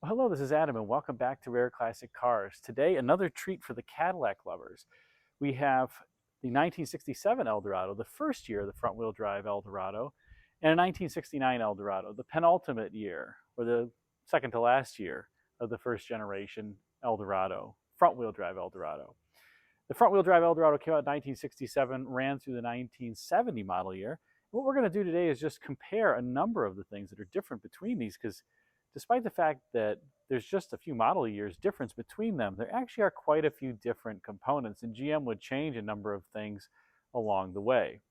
Well, hello, this is Adam, and welcome back to Rare Classic Cars. Today, another treat for the Cadillac lovers. We have the 1967 Eldorado, the first year of the front-wheel drive Eldorado, and a 1969 Eldorado, the penultimate year, or the second to last year of the first generation Eldorado, front-wheel drive Eldorado. The front-wheel drive Eldorado came out in 1967, ran through the 1970 model year. What we're going to do today is just compare a number of the things that are different between these, because despite the fact that there's just a few model years difference between them, there actually are quite a few different components, and GM would change a number of things along the way.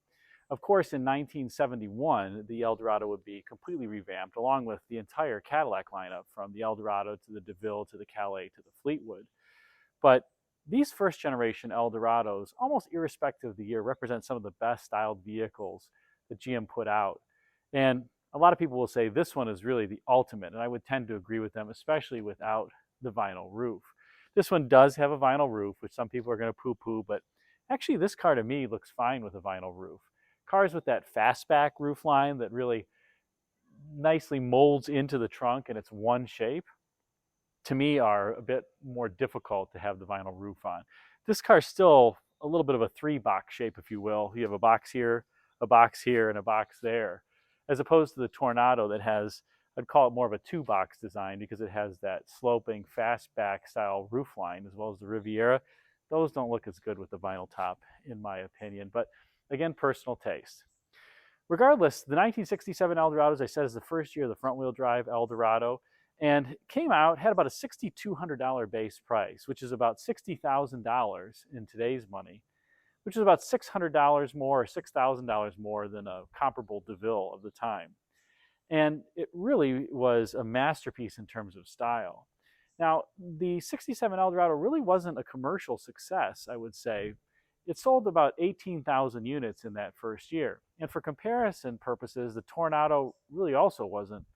Of course, in 1971, the Eldorado would be completely revamped, along with the entire Cadillac lineup, from the Eldorado to the DeVille to the Calais to the Fleetwood. But these first generation Eldorados, almost irrespective of the year, represent some of the best styled vehicles that GM put out. And a lot of people will say this one is really the ultimate, and I would tend to agree with them, especially without the vinyl roof. This one does have a vinyl roof, which some people are going to poo-poo, but actually this car to me looks fine with a vinyl roof. Cars with that fastback roof line that really nicely molds into the trunk and it's one shape, to me are a bit more difficult to have the vinyl roof on. This car is still a little bit of a three-box shape, if you will. You have a box here, a box here, and a box there, as opposed to the Tornado that has, I'd call it more of a two-box design because it has that sloping fastback style roof line, as well as the Riviera. Those don't look as good with the vinyl top, in my opinion, but again, personal taste. Regardless, the 1967 Eldorado, as I said, is the first year of the front-wheel drive Eldorado, and came out, had about a $6,200 base price, which is about $60,000 in today's money, which is about $600 more or $6,000 more than a comparable DeVille of the time. And it really was a masterpiece in terms of style. Now, the 67 Eldorado really wasn't a commercial success, I would say. It sold about 18,000 units in that first year. And for comparison purposes, the Tornado really also wasn't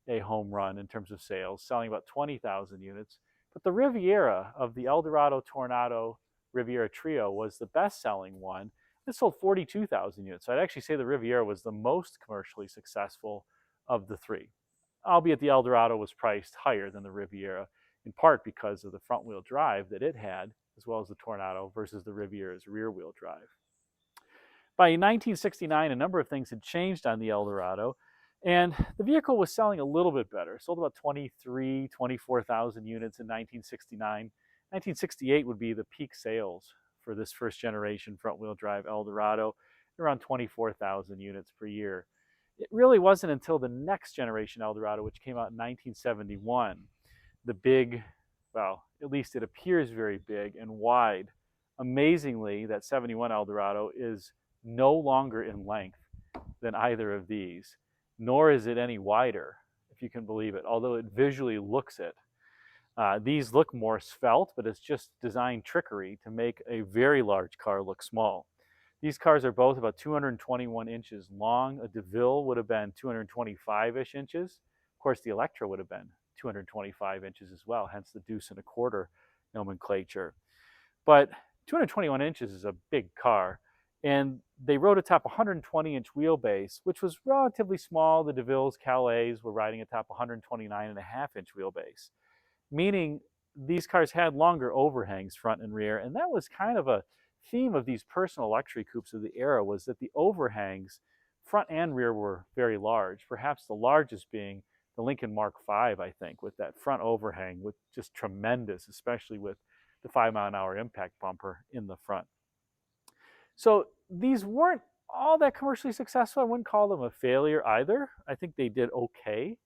a home run in terms of sales, selling about 20,000 units. But the Riviera of the Eldorado, Tornado, Riviera trio was the best-selling one. It sold 42,000 units. So I'd actually say the Riviera was the most commercially successful of the three, albeit the Eldorado was priced higher than the Riviera, in part because of the front-wheel drive that it had, as well as the Tornado, versus the Riviera's rear-wheel drive. By 1969, a number of things had changed on the Eldorado, and the vehicle was selling a little bit better. It sold about 24,000 units in 1969. 1968 would be the peak sales for this first generation front-wheel drive Eldorado, around 24,000 units per year. It really wasn't until the next generation Eldorado, which came out in 1971, the big, well, at least it appears very big and wide. Amazingly, that 71 Eldorado is no longer in length than either of these, nor is it any wider, if you can believe it, although it visually looks it. These look more svelte, but it's just design trickery to make a very large car look small. These cars are both about 221 inches long. A DeVille would have been 225-ish inches. Of course, the Electra would have been 225 inches as well, hence the deuce and a quarter nomenclature. But 221 inches is a big car, and they rode atop 120-inch wheelbase, which was relatively small. The DeVille's, Calais were riding atop 129.5-inch wheelbase, meaning these cars had longer overhangs front and rear, and that was kind of a theme of these personal luxury coupes of the era, was that the overhangs front and rear were very large, perhaps the largest being the Lincoln Mark V, I think, with that front overhang, with just tremendous, especially with the 5-mile-an-hour impact bumper in the front. So these weren't all that commercially successful. I wouldn't call them a failure either. I think they did okay.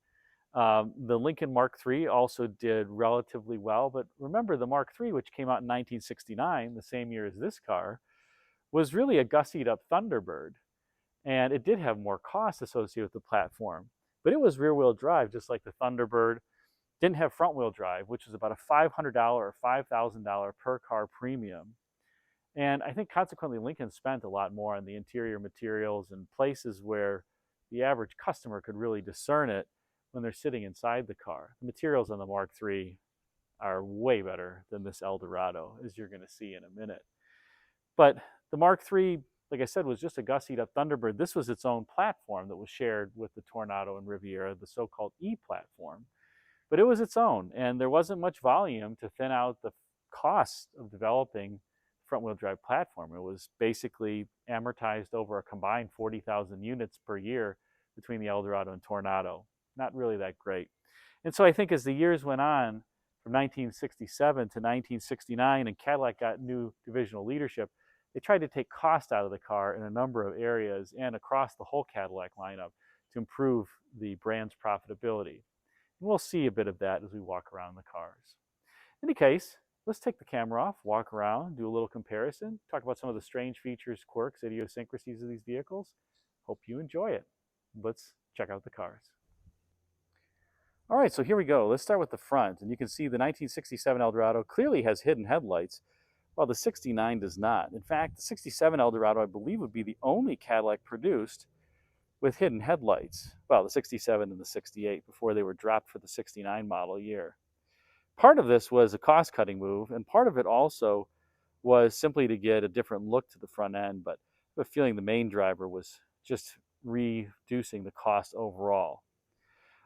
The Lincoln Mark III also did relatively well, but remember the Mark III, which came out in 1969, the same year as this car, was really a gussied-up Thunderbird, and it did have more costs associated with the platform, but it was rear-wheel drive just like the Thunderbird. Didn't have front-wheel drive, which was about a $500 or $5,000 per car premium. And I think consequently Lincoln spent a lot more on the interior materials and places where the average customer could really discern it when they're sitting inside the car. The materials on the Mark III are way better than this Eldorado, as you're going to see in a minute. But the Mark III, like I said, was just a gussied-up Thunderbird. This was its own platform that was shared with the Tornado and Riviera, the so-called E platform, But it was its own, and there wasn't much volume to thin out the cost of developing front-wheel drive platform. It was basically amortized over a combined 40,000 units per year between the Eldorado and Tornado. Not really that great. And so I think as the years went on, from 1967 to 1969, and Cadillac got new divisional leadership, they tried to take cost out of the car in a number of areas and across the whole Cadillac lineup to improve the brand's profitability. And we'll see a bit of that as we walk around the cars. In any case, let's take the camera off, walk around, do a little comparison, talk about some of the strange features, quirks, idiosyncrasies of these vehicles. Hope you enjoy it. Let's check out the cars. All right, so here we go. Let's start with the front. And you can see the 1967 Eldorado clearly has hidden headlights, while the 69 does not. In fact, the 67 Eldorado, I believe, would be the only Cadillac produced with hidden headlights. Well, the 67 and the 68 before they were dropped for the 69 model year. Part of this was a cost-cutting move, and part of it also was simply to get a different look to the front end, but I have a feeling the main driver was just reducing the cost overall.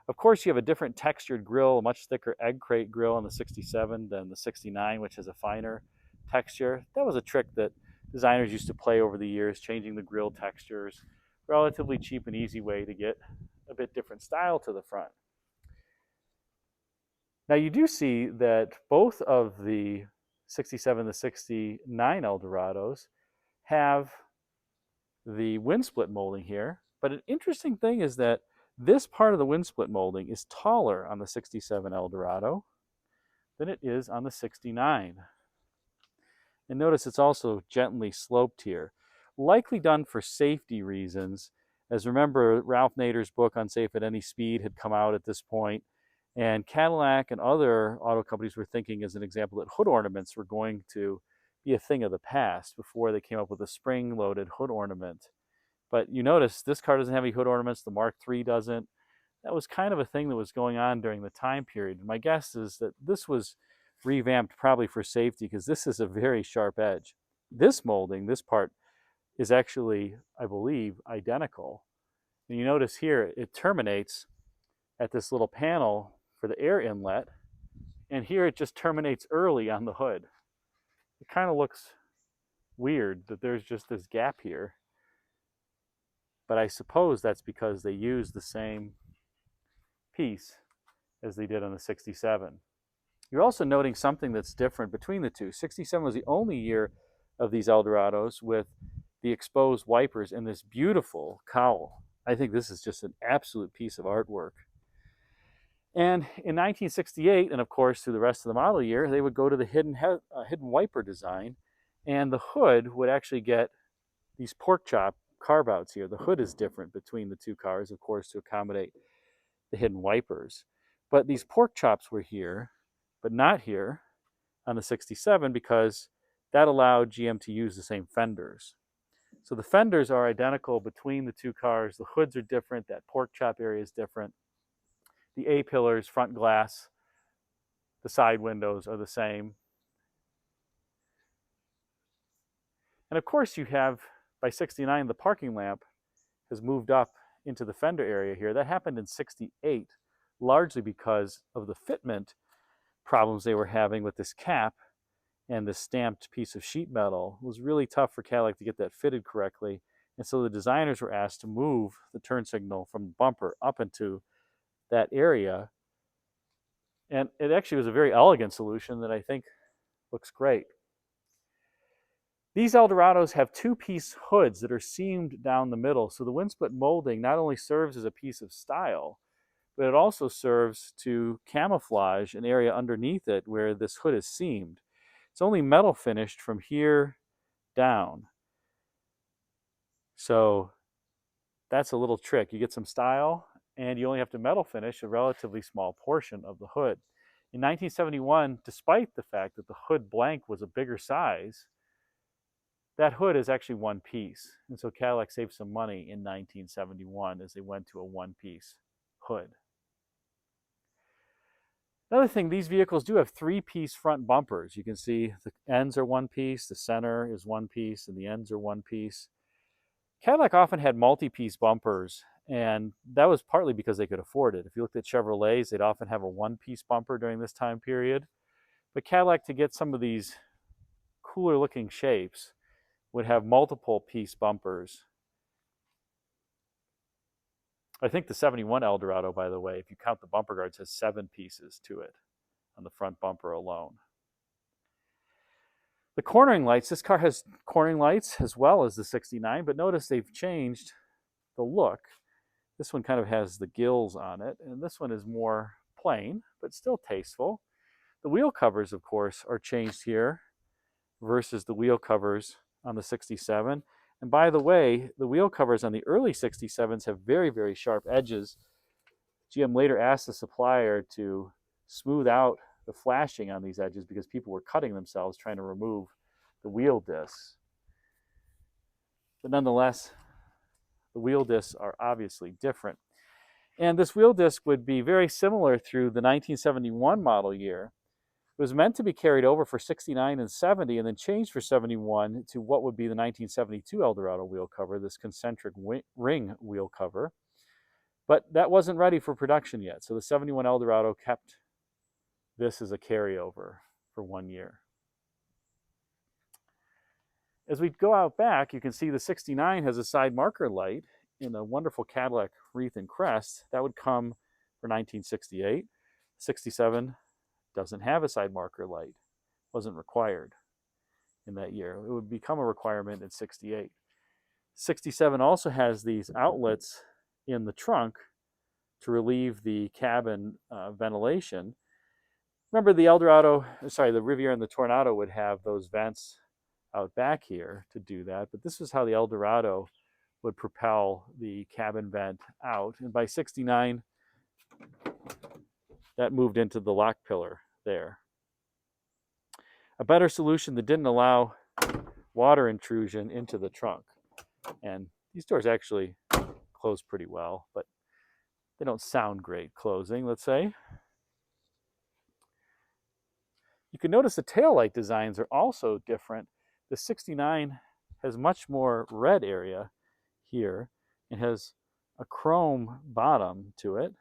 Of course, you have a different textured grille, a much thicker egg crate grille on the 67 than the 69, which has a finer texture. That was a trick that designers used to play over the years, changing the grille textures. Relatively cheap and easy way to get a bit different style to the front. Now you do see that both of the 67 and the 69 Eldorados have the wind split molding here, but an interesting thing is that this part of the wind split molding is taller on the 67 Eldorado than it is on the 69. And notice it's also gently sloped here. Likely done for safety reasons, as remember Ralph Nader's book Unsafe at Any Speed had come out at this point, and Cadillac and other auto companies were thinking, as an example, that hood ornaments were going to be a thing of the past before they came up with a spring-loaded hood ornament. But you notice this car doesn't have any hood ornaments, the Mark III doesn't. That was kind of a thing that was going on during the time period. My guess is that this was revamped probably for safety because this is a very sharp edge. This molding, this part, is actually, I believe, identical. And you notice here it terminates at this little panel for the air inlet, and here it just terminates early on the hood. It kind of looks weird that there's just this gap here. But I suppose that's because they used the same piece as they did on the 67. You're also noting something that's different between the two. 67 was the only year of these Eldorados with the exposed wipers and this beautiful cowl. I think this is just an absolute piece of artwork. And in 1968, and of course through the rest of the model year, they would go to the hidden wiper design, and the hood would actually get these pork chop carve-outs here. The hood is different between the two cars, of course, to accommodate the hidden wipers. But these pork chops were here, but not here on the 67 because that allowed GM to use the same fenders. So the fenders are identical between the two cars. The hoods are different. That pork chop area is different. The A-pillars, front glass, the side windows are the same. And of course you have, by 69, the parking lamp has moved up into the fender area here. That happened in 68, largely because of the fitment problems they were having with this cap and this stamped piece of sheet metal. It was really tough for Cadillac to get that fitted correctly. And so the designers were asked to move the turn signal from the bumper up into that area. And it actually was a very elegant solution that I think looks great. These Eldorados have two-piece hoods that are seamed down the middle. So the wind split molding not only serves as a piece of style, but it also serves to camouflage an area underneath it where this hood is seamed. It's only metal finished from here down. So that's a little trick. You get some style, and you only have to metal finish a relatively small portion of the hood. In 1971, despite the fact that the hood blank was a bigger size, that hood is actually one piece. And so Cadillac saved some money in 1971 as they went to a one-piece hood. Another thing, these vehicles do have three-piece front bumpers. You can see the ends are one piece, the center is one piece, and the ends are one piece. Cadillac often had multi-piece bumpers And that was partly because they could afford it. If you looked at Chevrolets, they'd often have a one-piece bumper during this time period. But Cadillac, to get some of these cooler looking shapes, would have multiple piece bumpers. I think the 71 Eldorado, by the way, if you count the bumper guards, has 7 pieces to it on the front bumper alone. The cornering lights, this car has cornering lights as well as the 69, but notice they've changed the look. This one kind of has the gills on it, and this one is more plain, but still tasteful. The wheel covers, of course, are changed here versus the wheel covers on the 67. And by the way, the wheel covers on the early 67s have very, very sharp edges. GM later asked the supplier to smooth out the flashing on these edges because people were cutting themselves trying to remove the wheel discs. But nonetheless, the wheel discs are obviously different. And this wheel disc would be very similar through the 1971 model year. It was meant to be carried over for 69 and 70 and then changed for 71 to what would be the 1972 Eldorado wheel cover, this concentric ring wheel cover. But that wasn't ready for production yet. So the 71 Eldorado kept this as a carryover for 1 year. As we go out back, you can see the 69 has a side marker light in a wonderful Cadillac wreath and crest. That would come for 1968. 67 doesn't have a side marker light. Wasn't required in that year. It would become a requirement in 68. 67 also has these outlets in the trunk to relieve the cabin ventilation. Remember the the Riviera and the Tornado would have those vents out back here to do that, but this is how the Eldorado would propel the cabin vent out. And by 69, that moved into the lock pillar there. A better solution that didn't allow water intrusion into the trunk. And these doors actually close pretty well, but they don't sound great closing, let's say. You can notice the taillight designs are also different. The 69 has much more red area here. It has a chrome bottom to it.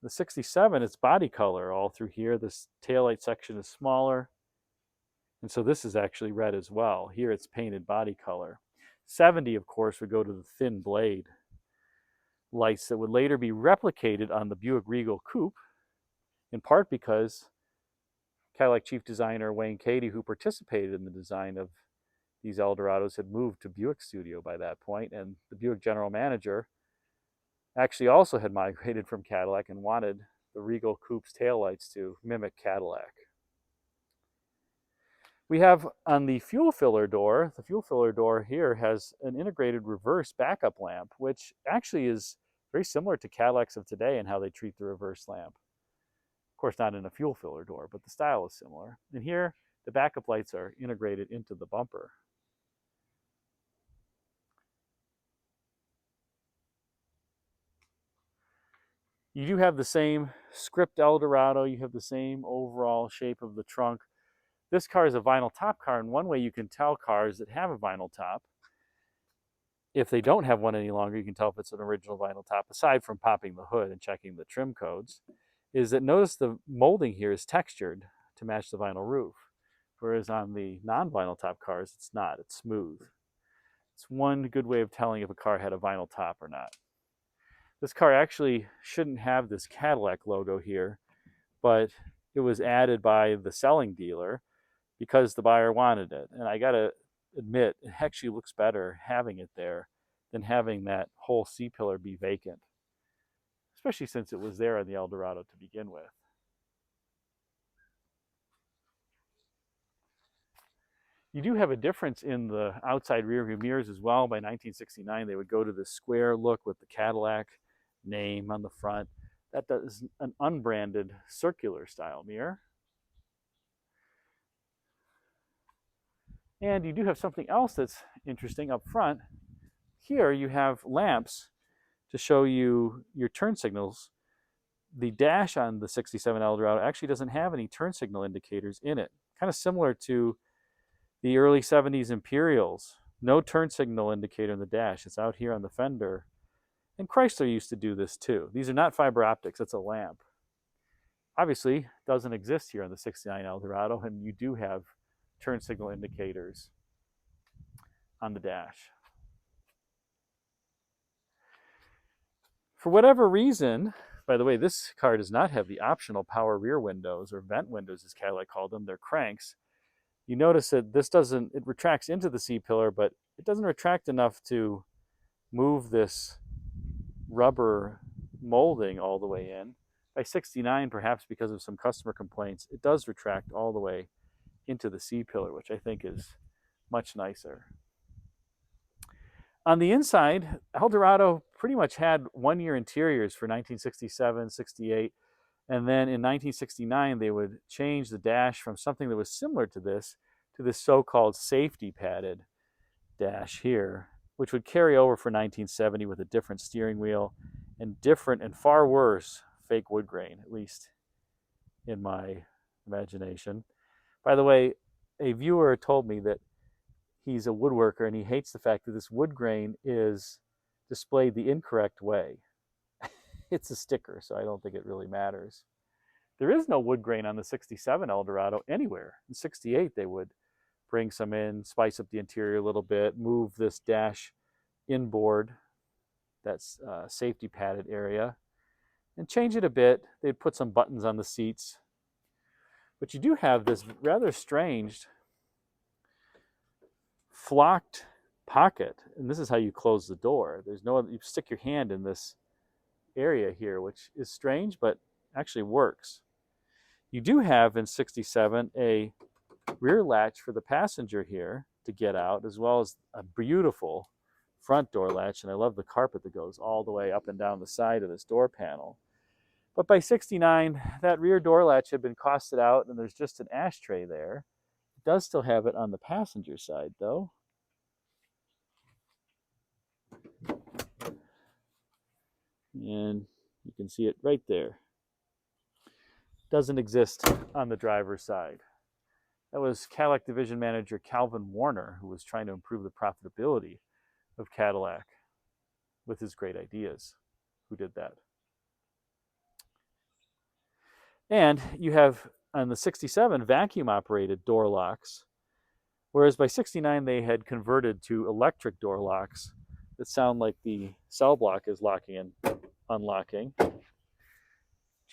The 67, it's body color all through here. This taillight section is smaller. And so this is actually red as well. Here it's painted body color. 70, of course, would go to the thin blade lights that would later be replicated on the Buick Regal Coupe, in part because Cadillac chief designer Wayne Cady, who participated in the design of these Eldorados, had moved to Buick studio by that point, and the Buick general manager actually also had migrated from Cadillac and wanted the Regal Coupe's taillights to mimic Cadillac. We have on the fuel filler door, the fuel filler door here has an integrated reverse backup lamp, which actually is very similar to Cadillacs of today and how they treat the reverse lamp. Of course, not in a fuel filler door, but the style is similar. And here, the backup lights are integrated into the bumper. You do have the same script Eldorado, you have the same overall shape of the trunk. This car is a vinyl top car, and one way you can tell cars that have a vinyl top, if they don't have one any longer, you can tell if it's an original vinyl top, aside from popping the hood and checking the trim codes, is that notice the molding here is textured to match the vinyl roof, whereas on the non-vinyl top cars, it's not, it's smooth. It's one good way of telling if a car had a vinyl top or not. This car actually shouldn't have this Cadillac logo here, but it was added by the selling dealer because the buyer wanted it. And I gotta admit, it actually looks better having it there than having that whole C-pillar be vacant, especially since it was there on the Eldorado to begin with. You do have a difference in the outside rear view mirrors as well. By 1969, they would go to the square look with the Cadillac name on the front. That is an unbranded circular style mirror. And you do have something else that's interesting up front. Here you have lamps to show you your turn signals. The dash on the 67 Eldorado actually doesn't have any turn signal indicators in it. Kind of similar to the early 70s Imperials. No turn signal indicator in the dash. It's out here on the fender. And Chrysler used to do this too. These are not fiber optics, that's a lamp. Obviously, doesn't exist here on the 69 Eldorado, and you do have turn signal indicators on the dash. For whatever reason, by the way, this car does not have the optional power rear windows, or vent windows as Cadillac called them. They're cranks. You notice that this doesn't, it retracts into the C-pillar, but it doesn't retract enough to move this rubber molding all the way in. By 69, perhaps because of some customer complaints, it does retract all the way into the C-pillar, which I think is much nicer. On the inside, Eldorado pretty much had one-year interiors for 1967, 68, and then in 1969 they would change the dash from something that was similar to this so-called safety padded dash here, which would carry over for 1970 with a different steering wheel and different and far worse fake wood grain, at least in my imagination. By the way, a viewer told me that he's a woodworker and he hates the fact that this wood grain is displayed the incorrect way. It's a sticker, so I don't think it really matters. There is no wood grain on the 67 Eldorado anywhere. In 68, they would bring some in, spice up the interior a little bit, move this dash inboard, that's safety padded area, and change it a bit. They'd put some buttons on the seats. But you do have this rather strange flocked pocket, and this is how you close the door. There's no other, you stick your hand in this area here, which is strange, but actually works. You do have in 67 a rear latch for the passenger here to get out, as well as a beautiful front door latch, and I love the carpet that goes all the way up and down the side of this door panel. But by 69, that rear door latch had been costed out, and there's just an ashtray there. It does still have it on the passenger side, though. And you can see it right there. Doesn't exist on the driver's side. That was Cadillac division manager Calvin Warner, who was trying to improve the profitability of Cadillac with his great ideas. Who did that? And you have, on the 67, vacuum-operated door locks, whereas by 69 they had converted to electric door locks that sound like the cell block is locking and unlocking.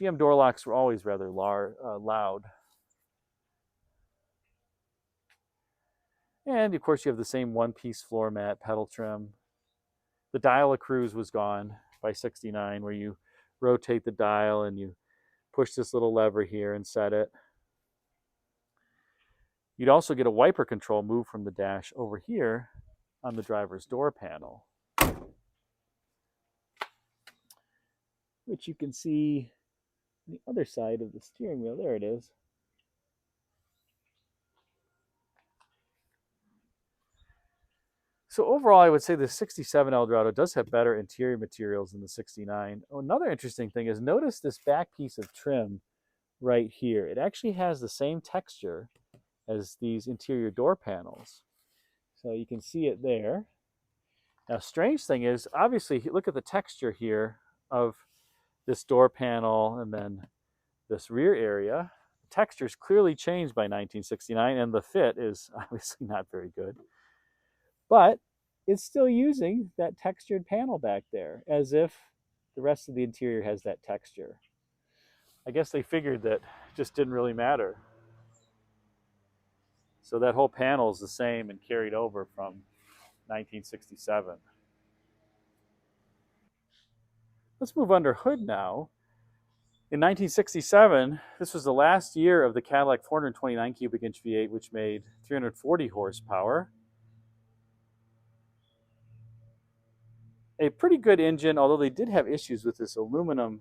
GM door locks were always rather loud. And of course you have the same one-piece floor mat, pedal trim. The dial of cruise was gone by 69, where you rotate the dial and you push this little lever here and set it. You'd also get a wiper control move from the dash over here on the driver's door panel, which you can see on the other side of the steering wheel. There it is. So overall, I would say the 67 Eldorado does have better interior materials than the 69. Oh, another interesting thing is notice this back piece of trim right here. It actually has the same texture as these interior door panels. So you can see it there. Now, strange thing is, obviously, look at the texture here of this door panel and then this rear area. The texture's clearly changed by 1969, and the fit is obviously not very good. But it's still using that textured panel back there, as if the rest of the interior has that texture. I guess they figured that it just didn't really matter. So that whole panel is the same and carried over from 1967. Let's move under hood now. In 1967, this was the last year of the Cadillac 429 cubic inch V8, which made 340 horsepower. A pretty good engine, although they did have issues with this aluminum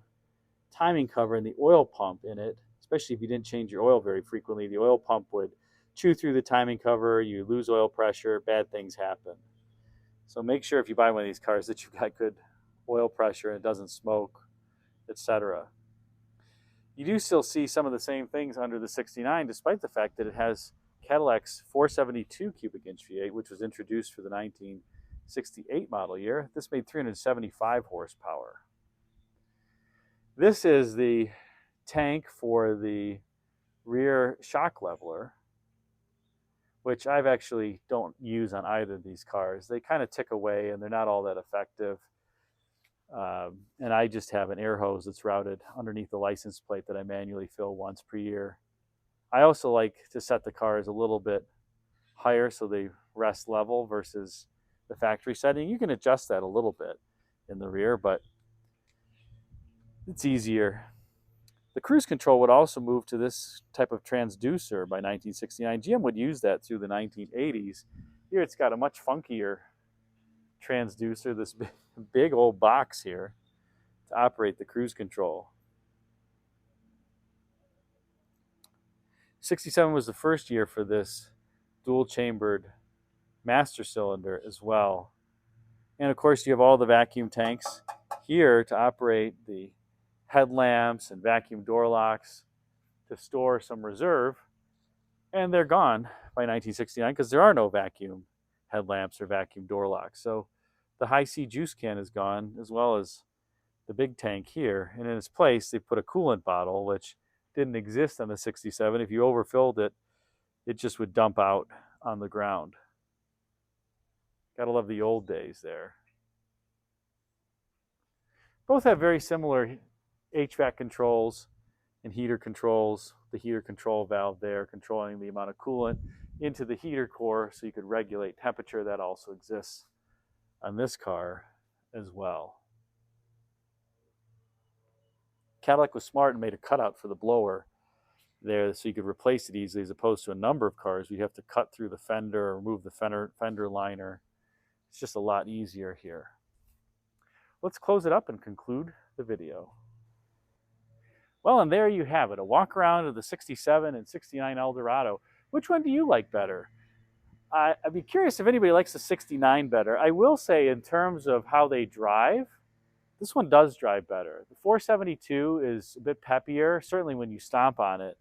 timing cover and the oil pump in it, especially if you didn't change your oil very frequently. The oil pump would chew through the timing cover, you lose oil pressure, bad things happen. So make sure if you buy one of these cars that you've got good oil pressure and it doesn't smoke, etc. You do still see some of the same things under the 69, despite the fact that it has Cadillac's 472 cubic inch V8, which was introduced for the 68 model year. This made 375 horsepower. This is the tank for the rear shock leveler, which I've actually don't use on either of these cars. They kind of tick away and they're not all that effective. And I just have an air hose that's routed underneath the license plate that I manually fill once per year. I also like to set the cars a little bit higher so they rest level versus the factory setting. You can adjust that a little bit in the rear, but it's easier. The cruise control would also move to this type of transducer by 1969. GM would use that through the 1980s. Here it's got a much funkier transducer, this big old box here to operate the cruise control. 67 was the first year for this dual-chambered master cylinder as well. And of course you have all the vacuum tanks here to operate the headlamps and vacuum door locks to store some reserve, and they're gone by 1969 because there are no vacuum headlamps or vacuum door locks. So the high C juice can is gone, as well as the big tank here, and in its place they put a coolant bottle, which didn't exist on the 67. If you overfilled it, it just would dump out on the ground. Gotta love the old days there. Both have very similar HVAC controls and heater controls. The heater control valve there controlling the amount of coolant into the heater core so you could regulate temperature. That also exists on this car as well. Cadillac was smart and made a cutout for the blower there so you could replace it easily, as opposed to a number of cars where you have to cut through the fender or remove the fender liner. It's just a lot easier here. Let's close it up and conclude the video. Well, and there you have it, a walk around of the 67 and 69 Eldorado. Which one do you like better? I'd be curious if anybody likes the 69 better. I will say, in terms of how they drive, this one does drive better. The 472 is a bit peppier, certainly when you stomp on it.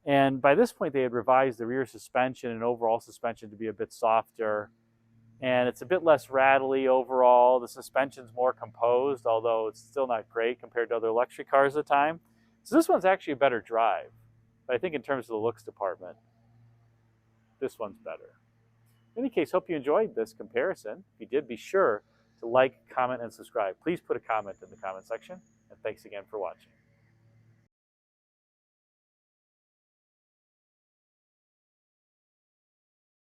And by this point, they had revised the rear suspension and overall suspension to be a bit softer. And it's a bit less rattly overall. The suspension's more composed, although it's still not great compared to other luxury cars at the time. So this one's actually a better drive. But I think in terms of the looks department, this one's better. In any case, hope you enjoyed this comparison. If you did, be sure to like, comment, and subscribe. Please put a comment in the comment section. And thanks again for watching.